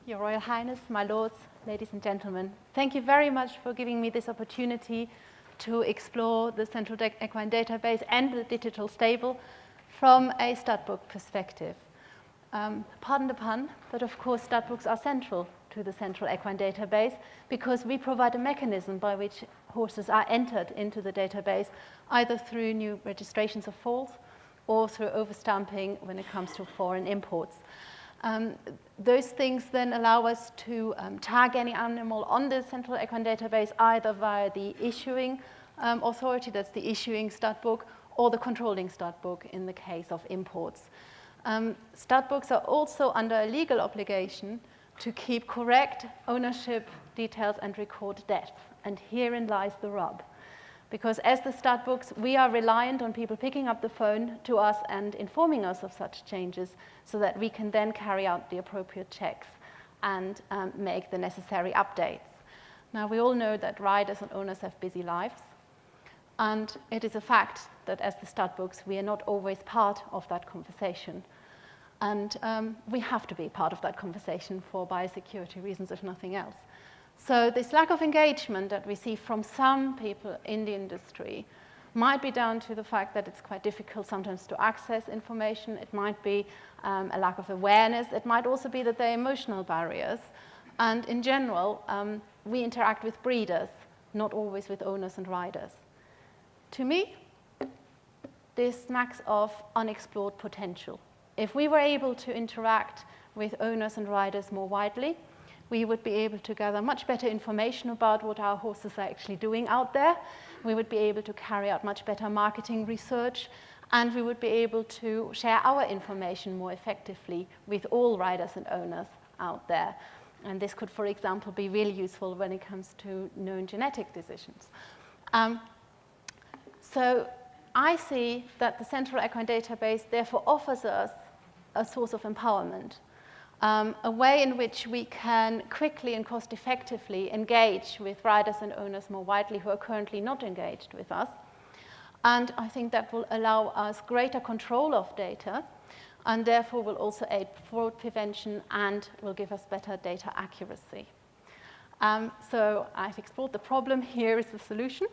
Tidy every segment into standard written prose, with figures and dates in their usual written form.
Your Royal Highness, my lords, ladies and gentlemen, thank you very much for giving me this opportunity to explore the Central Equine Database and the digital stable from a Studbook perspective. Pardon the pun, but of course Studbooks are central to the Central Equine Database because we provide a mechanism by which horses are entered into the database either through new registrations of foals or through overstamping when it comes to foreign imports. Those things then allow us to tag any animal on the Central Equine Database either via the issuing authority, that's the issuing Studbook, or the controlling Studbook in the case of imports. Studbooks are also under a legal obligation to keep correct ownership details and record death, and herein lies the rub. Because as the Studbooks, we are reliant on people picking up the phone to us and informing us of such changes so that we can then carry out the appropriate checks and make the necessary updates. Now, we all know that riders and owners have busy lives, and it is a fact that as the Studbooks, we are not always part of that conversation. And we have to be part of that conversation for biosecurity reasons, if nothing else. So this lack of engagement that we see from some people in the industry might be down to the fact that it's quite difficult sometimes to access information. It might be a lack of awareness. It might also be that there are emotional barriers. And in general, we interact with breeders, not always with owners and riders. To me, this smacks of unexplored potential. If we were able to interact with owners and riders more widely, we would be able to gather much better information about what our horses are actually doing out there. We would be able to carry out much better marketing research, and we would be able to share our information more effectively with all riders and owners out there. And this could, for example, be really useful when it comes to known genetic decisions. So I see that the Central Equine Database therefore offers us a source of empowerment. A way in which we can quickly and cost-effectively engage with riders and owners more widely who are currently not engaged with us. And I think that will allow us greater control of data and therefore will also aid fraud prevention and will give us better data accuracy. So I've explored the problem. Here is the solution.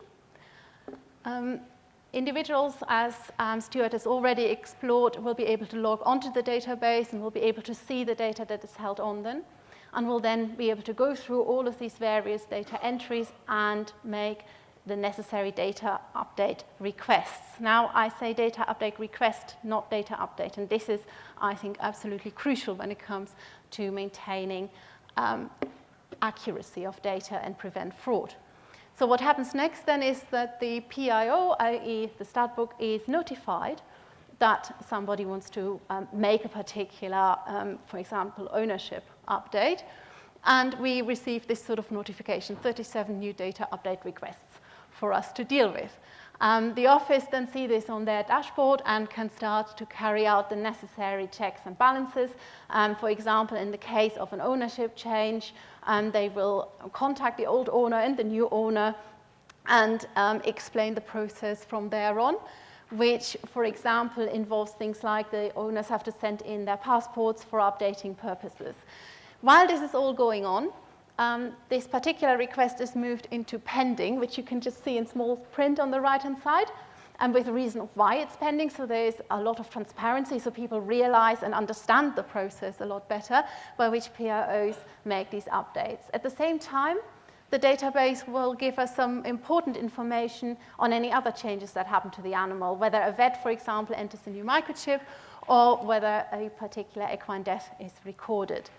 Individuals, as Stuart has already explored, will be able to log onto the database and will be able to see the data that is held on them, and will then be able to go through all of these various data entries and make the necessary data update requests. Now, I say data update request, not data update, and this is, I think, absolutely crucial when it comes to maintaining accuracy of data and prevent fraud. So what happens next then is that the PIO, i.e. the Studbook, is notified that somebody wants to make a particular, for example, ownership update. And we receive this sort of notification, 37 new data update requests for us to deal with. The office then see this on their dashboard and can start to carry out the necessary checks and balances. For example, in the case of an ownership change, they will contact the old owner and the new owner and explain the process from there on, which, for example, involves things like the owners have to send in their passports for updating purposes. While this is all going on, this particular request is moved into pending, which you can just see in small print on the right-hand side, and with a reason of why it's pending. So there's a lot of transparency, so people realize and understand the process a lot better by which PIOs make these updates. At the same time, the database will give us some important information on any other changes that happen to the animal, whether a vet, for example, enters a new microchip, or whether a particular equine death is recorded.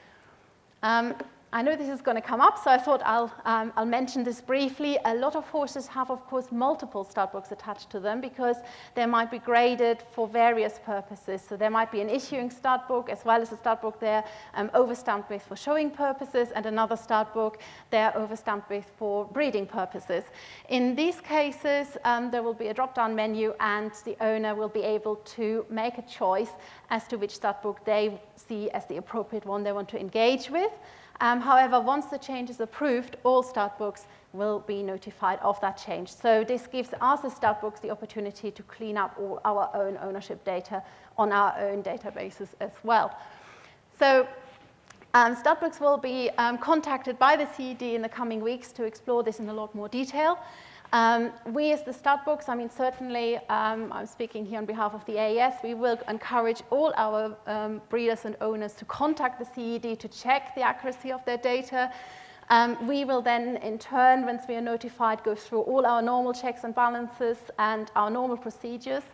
I know this is going to come up, so I thought I'll mention this briefly. A lot of horses have, of course, multiple Studbooks attached to them because they might be graded for various purposes. So there might be an issuing Studbook as well as a Studbook they're overstamped with for showing purposes, and another Studbook they're overstamped with for breeding purposes. In these cases, there will be a drop-down menu, and the owner will be able to make a choice as to which Studbook they see as the appropriate one they want to engage with. However, once the change is approved, all Studbooks will be notified of that change. So this gives us as Studbooks the opportunity to clean up all our own ownership data on our own databases as well. So Studbooks will be contacted by the CED in the coming weeks to explore this in a lot more detail. We as the Studbooks, I mean, certainly, I'm speaking here on behalf of the AES, we will encourage all our breeders and owners to contact the CED to check the accuracy of their data. We will then, in turn, once we are notified, go through all our normal checks and balances and our normal procedures.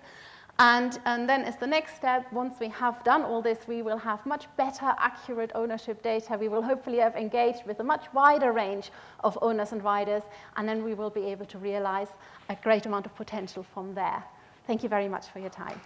And then as the next step, once we have done all this, we will have much better, accurate ownership data. We will hopefully have engaged with a much wider range of owners and riders, and then we will be able to realize a great amount of potential from there. Thank you very much for your time.